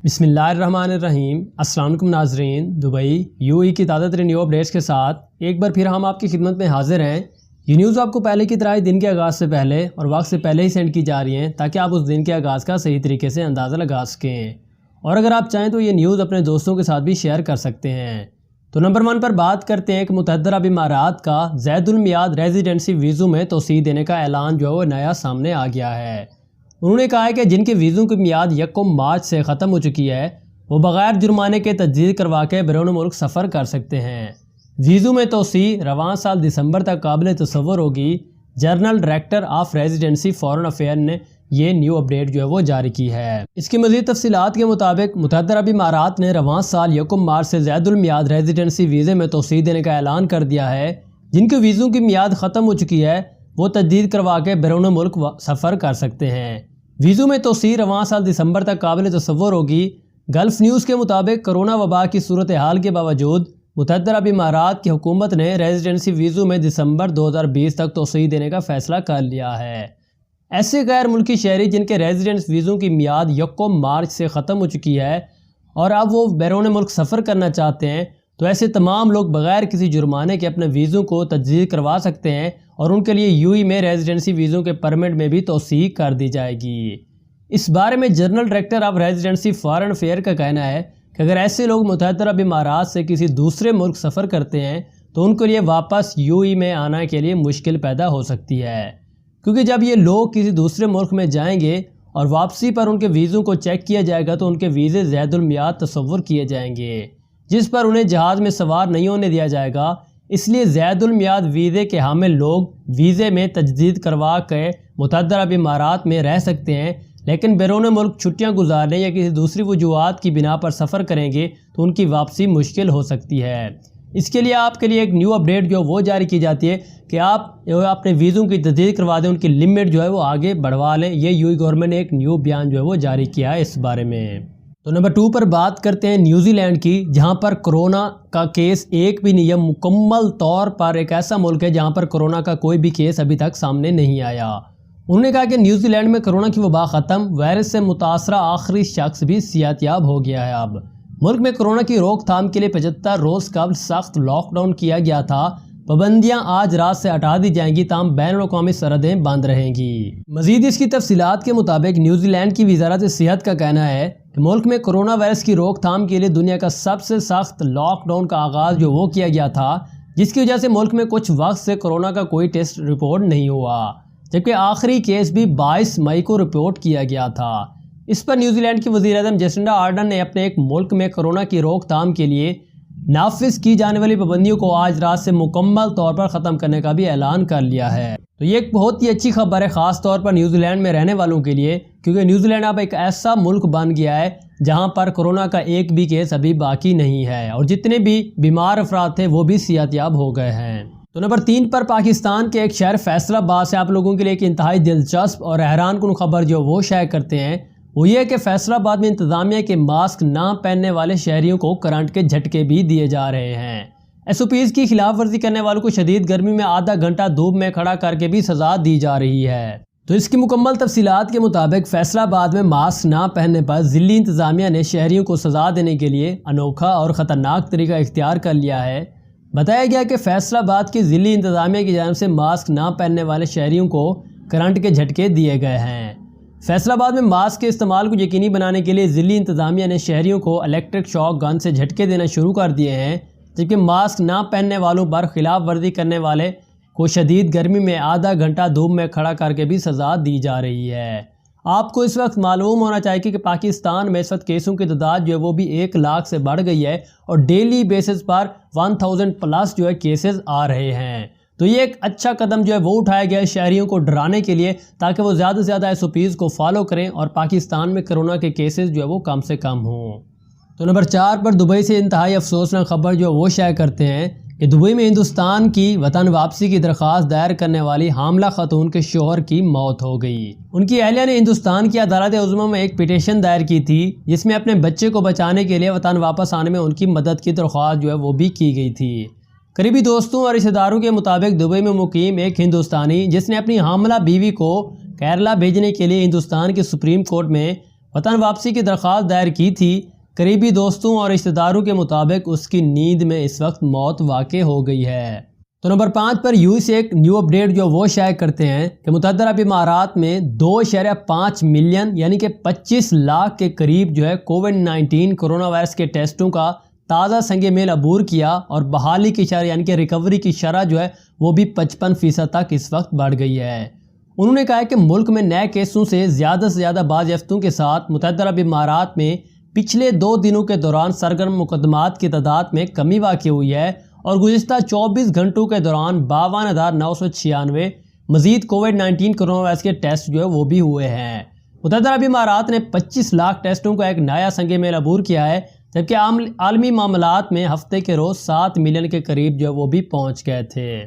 بسم اللہ الرحمن الرحیم۔ السلام علیکم ناظرین، دبئی UAE کی تازہ ترین نیو اپڈیٹس کے ساتھ ایک بار پھر ہم آپ کی خدمت میں حاضر ہیں۔ یہ نیوز آپ کو پہلے کی طرح دن کے آغاز سے پہلے اور وقت سے پہلے ہی سینڈ کی جا رہی ہیں تاکہ آپ اس دن کے آغاز کا صحیح طریقے سے اندازہ لگا سکیں، اور اگر آپ چاہیں تو یہ نیوز اپنے دوستوں کے ساتھ بھی شیئر کر سکتے ہیں۔ تو نمبر 1 پر بات کرتے ہیں کہ متحدہ عرب امارات کا زید المیعاد ریزیڈنسی ویزوں میں توسیع دینے کا اعلان جو ہے وہ نیا سامنے آ گیا ہے۔ انہوں نے کہا ہے کہ جن کے ویزوں کی میعاد 1 مارچ سے ختم ہو چکی ہے وہ بغیر جرمانے کے تجدید کروا کے بیرون ملک سفر کر سکتے ہیں۔ ویزوں میں توسیع رواں سال دسمبر تک قابل تصور ہوگی۔ General director of residency foreign affair نے یہ نیو اپڈیٹ جو ہے وہ جاری کی ہے۔ اس کی مزید تفصیلات کے مطابق متحدہ عرب امارات نے رواں سال 1 مارچ سے زید المیعاد ریزیڈنسی ویزے میں توسیع دینے کا اعلان کر دیا ہے۔ جن کے ویزوں کی میعاد ختم ہو چکی ہے وہ تجدید کروا کے بیرون ملک سفر کر سکتے ہیں۔ ویزوں میں توسیع رواں سال دسمبر تک قابل تصور ہوگی۔ گلف نیوز کے مطابق کرونا وبا کی صورتحال کے باوجود متحدہ عرب امارات کی حکومت نے ریزیڈنسی ویزوں میں دسمبر 2020 تک توسیع دینے کا فیصلہ کر لیا ہے۔ ایسے غیر ملکی شہری جن کے ریزیڈنس ویزوں کی میعاد 1 مارچ سے ختم ہو چکی ہے اور اب وہ بیرون ملک سفر کرنا چاہتے ہیں تو ایسے تمام لوگ بغیر کسی جرمانے کے اپنے ویزوں کو تجدید کروا سکتے ہیں، اور ان کے لیے UAE میں ریزیڈنسی ویزوں کے پرمٹ میں بھی توسیع کر دی جائے گی۔ اس بارے میں general director of residency foreign affair کا کہنا ہے کہ اگر ایسے لوگ متحدہ عرب امارات سے کسی دوسرے ملک سفر کرتے ہیں تو ان کے لیے واپس UAE میں آنے کے لیے مشکل پیدا ہو سکتی ہے، کیونکہ جب یہ لوگ کسی دوسرے ملک میں جائیں گے اور واپسی پر ان کے ویزوں کو چیک کیا جائے گا تو ان کے ویزے زید المیعاد تصور کیے جائیں گے، جس پر انہیں جہاز میں سوار نہیں ہونے دیا جائے گا۔ اس لیے زید المیعاد ویزے کے حامل لوگ ویزے میں تجدید کروا کے متحدہ عرب امارات میں رہ سکتے ہیں، لیکن بیرون ملک چھٹیاں گزارنے یا کسی دوسری وجوہات کی بنا پر سفر کریں گے تو ان کی واپسی مشکل ہو سکتی ہے۔ اس کے لیے آپ کے لیے ایک نیو اپڈیٹ جو وہ جاری کی جاتی ہے کہ آپ اپنے ویزوں کی تجدید کروا دیں، ان کی لمٹ جو ہے وہ آگے بڑھوا لیں۔ یہ UAE گورنمنٹ نے ایک نیو بیان جو ہے وہ جاری کیا ہے اس بارے میں۔ تو نمبر 2 پر بات کرتے ہیں نیوزی لینڈ کی، جہاں پر کرونا کا کیس ایک بھی نہیں ہے۔ مکمل طور پر ایک ایسا ملک ہے جہاں پر کرونا کا کوئی بھی کیس ابھی تک سامنے نہیں آیا۔ انہوں نے کہا کہ نیوزی لینڈ میں کرونا کی وبا ختم، وائرس سے متاثرہ آخری شخص بھی صحت یاب ہو گیا ہے۔ اب ملک میں کرونا کی روک تھام کے لیے 75 روز قبل سخت لاک ڈاؤن کیا گیا تھا۔ پابندیاں آج رات سے ہٹا دی جائیں گی، تاہم بین الاقوامی سرحدیں بند رہیں گی۔ مزید اس کی تفصیلات کے مطابق نیوزی لینڈ کی وزارت صحت کا کہنا ہے کہ ملک میں کرونا وائرس کی روک تھام کے لیے دنیا کا سب سے سخت لاک ڈاؤن کا آغاز جو وہ کیا گیا تھا، جس کی وجہ سے ملک میں کچھ وقت سے کرونا کا کوئی ٹیسٹ رپورٹ نہیں ہوا، جبکہ آخری کیس بھی 22 مئی کو رپورٹ کیا گیا تھا۔ اس پر نیوزی لینڈ کی وزیر اعظم جیسنڈا آرڈن نے اپنے ایک ملک میں کرونا کی روک تھام کے لیے نافذ کی جانے والی پابندیوں کو آج رات سے مکمل طور پر ختم کرنے کا بھی اعلان کر لیا ہے۔ تو یہ ایک بہت ہی اچھی خبر ہے، خاص طور پر نیوزی لینڈ میں رہنے والوں کے لیے، کیونکہ نیوزی لینڈ اب ایک ایسا ملک بن گیا ہے جہاں پر کرونا کا ایک بھی کیس ابھی باقی نہیں ہے، اور جتنے بھی بیمار افراد تھے وہ بھی صحت یاب ہو گئے ہیں۔ تو نمبر 3 پر پاکستان کے ایک شہر فیصل آباد سے آپ لوگوں کے لیے ایک انتہائی دلچسپ اور حیران کن خبر جو وہ شائع کرتے ہیں، وہ یہ ہے کہ فیصل آباد میں انتظامیہ کے ماسک نہ پہننے والے شہریوں کو کرنٹ کے جھٹکے بھی دیے جا رہے ہیں۔ SOPs کی خلاف ورزی کرنے والوں کو شدید گرمی میں آدھا گھنٹہ دھوپ میں کھڑا کر کے بھی سزا دی جا رہی ہے۔ تو اس کی مکمل تفصیلات کے مطابق فیصل آباد میں ماسک نہ پہننے پر ضلعی انتظامیہ نے شہریوں کو سزا دینے کے لیے انوکھا اور خطرناک طریقہ اختیار کر لیا ہے۔ بتایا گیا کہ فیصل آباد کی ضلعی انتظامیہ کی جانب سے ماسک نہ پہننے والے شہریوں کو کرنٹ کے جھٹکے دیے گئے ہیں۔ فیصل آباد میں ماسک کے استعمال کو یقینی بنانے کے لیے ضلعی انتظامیہ نے شہریوں کو الیکٹرک شاک گن سے جھٹکے دینا شروع کر دیے ہیں، جبکہ ماسک نہ پہننے والوں پر خلاف ورزی کرنے والے کو شدید گرمی میں آدھا گھنٹہ دھوپ میں کھڑا کر کے بھی سزا دی جا رہی ہے۔ آپ کو اس وقت معلوم ہونا چاہیے کہ پاکستان میں اس وقت کیسوں کی تعداد جو ہے وہ بھی 1 لاکھ سے بڑھ گئی ہے، اور ڈیلی بیسس پر 1000 پلس جو ہے کیسز آ رہے ہیں۔ تو یہ ایک اچھا قدم جو ہے وہ اٹھایا گیا ہے شہریوں کو ڈرانے کے لیے، تاکہ وہ زیادہ سے زیادہ SOPs کو فالو کریں اور پاکستان میں کرونا کے کیسز جو ہے وہ کم سے کم ہوں۔ تو نمبر 4 پر دبئی سے انتہائی افسوسناک خبر جو وہ شائع کرتے ہیں کہ دبئی میں ہندوستان کی وطن واپسی کی درخواست دائر کرنے والی حاملہ خاتون کے شوہر کی موت ہو گئی۔ ان کی اہلیہ نے ہندوستان کی عدالت عظمیٰ میں ایک پٹیشن دائر کی تھی، جس میں اپنے بچے کو بچانے کے لیے وطن واپس آنے میں ان کی مدد کی درخواست جو ہے وہ بھی کی گئی تھی۔ قریبی دوستوں اور رشتہ داروں کے مطابق دبئی میں مقیم ایک ہندوستانی جس نے اپنی حاملہ بیوی کو کیرلا بھیجنے کے لیے ہندوستان کے سپریم کورٹ میں وطن واپسی کی درخواست دائر کی تھی۔ قریبی دوستوں اور رشتہ داروں کے مطابق اس کی نیند میں اس وقت موت واقع ہو گئی ہے۔ تو نمبر 5 پر یو سے ایک نیو اپڈیٹ جو وہ شائع کرتے ہیں کہ متحدہ عرب امارات میں 2.5 ملین یعنی کہ 25 لاکھ کے قریب جو ہے کووڈ-19 کرونا وائرس کے ٹیسٹوں کا تازہ سنگ میل عبور کیا، اور بحالی کی شرح یعنی کہ ریکوری کی شرح جو ہے وہ بھی 55% تک اس وقت بڑھ گئی ہے۔ انہوں نے کہا کہ ملک میں نئے کیسوں سے زیادہ بازیافتوں کے ساتھ متحدہ عرب امارات میں پچھلے 2 دنوں کے دوران سرگرم مقدمات کی تعداد میں کمی واقع ہوئی ہے، اور گزشتہ 24 گھنٹوں کے دوران 52,996 مزید کووڈ-19 کرونا وائرس کے ٹیسٹ جو ہے وہ بھی ہوئے ہیں۔ متحدہ عرب امارات نے 25 لاکھ ٹیسٹوں کا ایک نیا سنگ میل عبور کیا ہے، جبکہ عالمی معاملات میں ہفتے کے روز 7 ملین کے قریب جو ہے وہ بھی پہنچ گئے تھے۔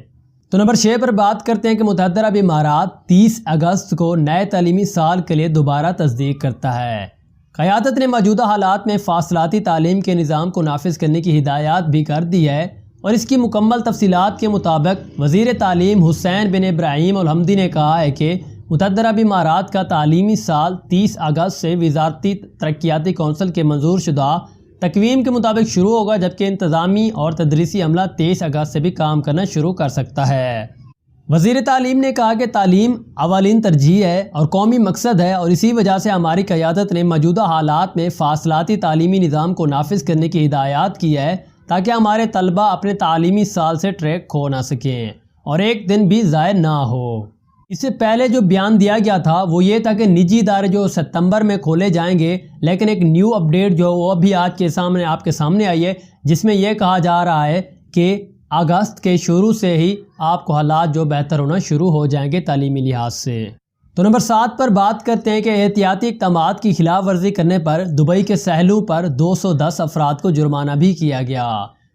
تو نمبر 6 پر بات کرتے ہیں کہ متحدہ عرب امارات 30 اگست کو نئے تعلیمی سال کے لیے دوبارہ تصدیق کرتا ہے۔ قیادت نے موجودہ حالات میں فاصلاتی تعلیم کے نظام کو نافذ کرنے کی ہدایات بھی کر دی ہے، اور اس کی مکمل تفصیلات کے مطابق وزیر تعلیم حسین بن ابراہیم الحمدی نے کہا ہے کہ متحدہ عرب امارات کا تعلیمی سال 30 اگست سے وزارتی ترقیاتی کونسل کے منظور شدہ تقویم کے مطابق شروع ہوگا، جبکہ انتظامی اور تدریسی عملہ 23 اگست سے بھی کام کرنا شروع کر سکتا ہے۔ وزیر تعلیم نے کہا کہ تعلیم اولین ترجیح ہے اور قومی مقصد ہے، اور اسی وجہ سے ہماری قیادت نے موجودہ حالات میں فاصلاتی تعلیمی نظام کو نافذ کرنے کی ہدایات کی ہے، تاکہ ہمارے طلبہ اپنے تعلیمی سال سے ٹریک کھو نہ سکیں اور ایک دن بھی ضائع نہ ہو۔ اس سے پہلے جو بیان دیا گیا تھا وہ یہ تھا کہ نجی ادارے جو ستمبر میں کھولے جائیں گے، لیکن ایک نیو اپڈیٹ جو وہ بھی آج کے سامنے آپ کے سامنے آئی ہے، جس میں یہ کہا جا رہا ہے کہ اگست کے شروع سے ہی آپ کو حالات جو بہتر ہونا شروع ہو جائیں گے تعلیمی لحاظ سے۔ تو نمبر 7 پر بات کرتے ہیں کہ احتیاطی اقدامات کی خلاف ورزی کرنے پر دبئی کے ساحلوں پر 210 افراد کو جرمانہ بھی کیا گیا۔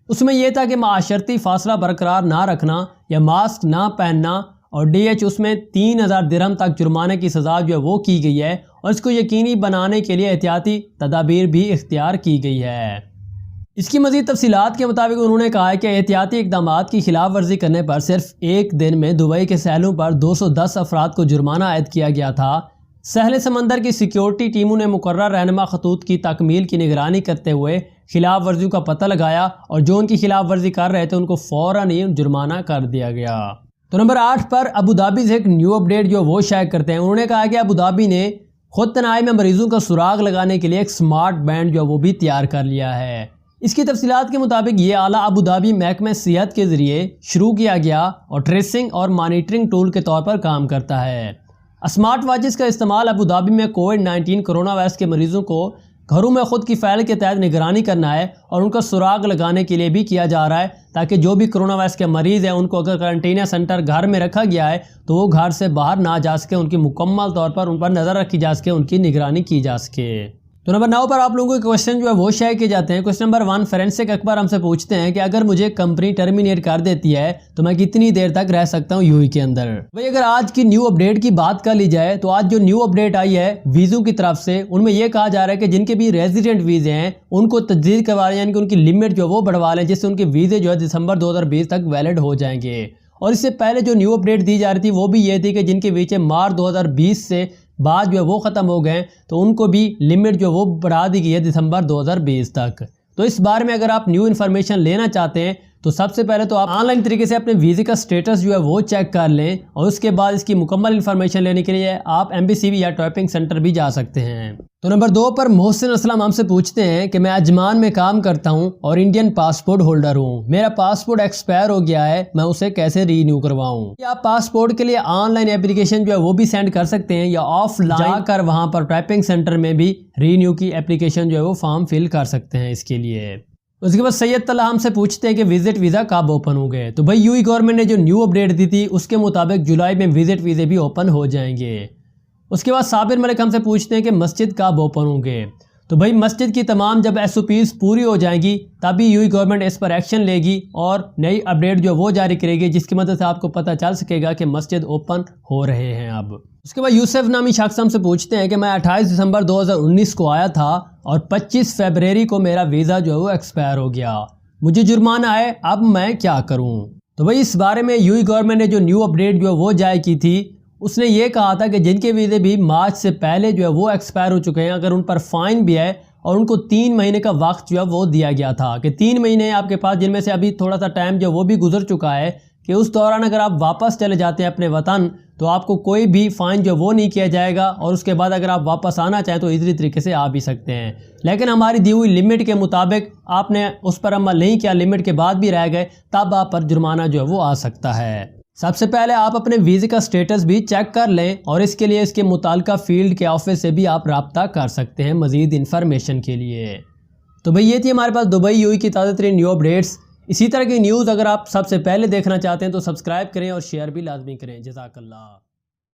اس میں یہ تھا کہ معاشرتی فاصلہ برقرار نہ رکھنا یا ماسک نہ پہننا، اور اس میں 3,000 درہم تک جرمانے کی سزا جو ہے وہ کی گئی ہے، اور اس کو یقینی بنانے کے لیے احتیاطی تدابیر بھی اختیار کی گئی ہے۔ اس کی مزید تفصیلات کے مطابق انہوں نے کہا ہے کہ احتیاطی اقدامات کی خلاف ورزی کرنے پر صرف ایک دن میں دبئی کے ساحلوں پر 210 افراد کو جرمانہ عائد کیا گیا تھا۔ ساحل سمندر کی سیکیورٹی ٹیموں نے مقررہ رہنما خطوط کی تکمیل کی نگرانی کرتے ہوئے خلاف ورزیوں کا پتہ لگایا، اور جو ان کی خلاف ورزی کر رہے تھے ان کو فوراً ہی جرمانہ کر دیا گیا۔ تو نمبر 8 پر ابوظہبی سے ایک نیو اپڈیٹ جو وہ شائع کرتے ہیں۔ انہوں نے کہا کہ ابوظہبی نے خود تنہائی میں مریضوں کا سراغ لگانے کے لیے ایک سمارٹ بینڈ جو وہ بھی تیار کر لیا ہے۔ اس کی تفصیلات کے مطابق یہ آلہ ابوظہبی محکمہ صحت کے ذریعے شروع کیا گیا اور ٹریسنگ اور مانیٹرنگ ٹول کے طور پر کام کرتا ہے۔ اسمارٹ واچز کا استعمال ابوظہبی میں کووڈ-19 کرونا وائرس کے مریضوں کو گھروں میں خود کی فعال کے تحت نگرانی کرنا ہے، اور ان کا سراغ لگانے کے لیے بھی کیا جا رہا ہے، تاکہ جو بھی کرونا وائرس کے مریض ہیں ان کو اگر کرنٹینہ سینٹر گھر میں رکھا گیا ہے تو وہ گھر سے باہر نہ جا سکے، ان کی مکمل طور پر ان پر نظر رکھی جا سکے، ان کی نگرانی کی جا سکے۔ تو نمبر 9 پر آپ لوگوں کے کوشچن جو ہے وہ شائع کیے جاتے ہیں۔ کوشچن نمبر 1 فورینسک اکبر ہم سے پوچھتے ہیں کہ اگر مجھے کمپنی ٹرمینیٹ کر دیتی ہے تو میں کتنی دیر تک رہ سکتا ہوں UAE کے اندر؟ بھئی اگر آج کی نیو اپڈیٹ کی بات کر لی جائے تو آج جو نیو اپڈیٹ آئی ہے ویزوں کی طرف سے، ان میں یہ کہا جا رہا ہے کہ جن کے بھی ریزیڈنٹ ویزے ہیں ان کو تجدید کروا لیں، یعنی کہ ان کی لمٹ جو وہ بڑھوا لیں، جس سے ان کے ویزے جو ہے دسمبر 2020 تک ویلڈ ہو جائیں گے۔ اور اس سے پہلے جو نیو اپڈیٹ دی جا رہی تھی وہ بھی یہ تھی کہ جن کے ویزے مارچ 2020 سے بعد جو ہے وہ ختم ہو گئے تو ان کو بھی لمٹ جو وہ بڑھا دی گئی ہے دسمبر 2020 تک۔ تو اس بارے میں اگر آپ نیو انفارمیشن لینا چاہتے ہیں تو سب سے پہلے تو آپ آن لائن طریقے سے اپنے ویزے کا سٹیٹس جو ہے وہ چیک کر لیں، اور اس کے بعد اس کی مکمل انفارمیشن لینے کے لیے آپ MBCV یا ٹائپنگ سینٹر بھی جا سکتے ہیں۔ تو نمبر 2 پر محسن اسلم ہم سے پوچھتے ہیں کہ میں اجمان میں کام کرتا ہوں اور انڈین پاسپورٹ ہولڈر ہوں، میرا پاسپورٹ ایکسپائر ہو گیا ہے، میں اسے کیسے رینیو کرواؤں؟ کیا آپ پاسپورٹ کے لیے آن لائن اپلیکیشن جو ہے وہ بھی سینڈ کر سکتے ہیں، یا آف لائن جا کر وہاں پر ٹائپنگ سینٹر میں بھی رینیو کی اپلیکیشن جو ہے وہ فارم فل کر سکتے ہیں اس کے لیے؟ اس کے بعد سید طلحہ ہم سے پوچھتے ہیں کہ وزٹ ویزا کب اوپن ہو گئے؟ تو بھائی UAE گورنمنٹ نے جو نیو اپڈیٹ دی تھی اس کے مطابق جولائی میں وزٹ ویزے بھی اوپن ہو جائیں گے۔ اس کے بعد صابر ملک ہم سے پوچھتے ہیں کہ مسجد کب اوپن ہوں گے؟ تو بھائی مسجد کی تمام جب SOPs پوری ہو جائیں گی تبھی UAE گورنمنٹ اس پر ایکشن لے گی اور نئی اپڈیٹ جو وہ جاری کرے گی، جس کی مدد سے آپ کو پتہ چل سکے گا کہ مسجد اوپن ہو رہے ہیں اب۔ اس کے بعد یوسف نامی شخص ہم سے پوچھتے ہیں کہ میں 28 دسمبر 2019 کو آیا تھا اور 25 فیبروری کو میرا ویزا جو ہے وہ ایکسپائر ہو گیا، مجھے جرمانہ ہے، اب میں کیا کروں؟ تو بھائی اس بارے میں UAE گورنمنٹ نے جو نیو اپڈیٹ جو ہے وہ جاری کی تھی اس نے یہ کہا تھا کہ جن کے ویزے بھی مارچ سے پہلے جو ہے وہ ایکسپائر ہو چکے ہیں، اگر ان پر فائن بھی ہے اور ان کو 3 مہینے کا وقت جو ہے وہ دیا گیا تھا کہ 3 مہینے آپ کے پاس، جن میں سے ابھی تھوڑا سا ٹائم جو وہ بھی گزر چکا ہے، کہ اس دوران اگر آپ واپس چلے جاتے ہیں اپنے وطن تو آپ کو کوئی بھی فائن جو وہ نہیں کیا جائے گا، اور اس کے بعد اگر آپ واپس آنا چاہیں تو ایزی طریقے سے آ بھی سکتے ہیں۔ لیکن ہماری دی ہوئی لمٹ کے مطابق آپ نے اس پر عمل نہیں کیا، لمٹ کے بعد بھی رہ گئے، تب آپ پر جرمانہ جو ہے وہ آ سکتا ہے۔ سب سے پہلے آپ اپنے ویزے کا سٹیٹس بھی چیک کر لیں، اور اس کے لیے اس کے متعلقہ فیلڈ کے آفس سے بھی آپ رابطہ کر سکتے ہیں مزید انفارمیشن کے لیے۔ تو بھئی یہ تھی ہمارے پاس دبئی یو اے کی تازہ ترین نیو اپڈیٹس۔ اسی طرح کی نیوز اگر آپ سب سے پہلے دیکھنا چاہتے ہیں تو سبسکرائب کریں اور شیئر بھی لازمی کریں۔ جزاک اللہ۔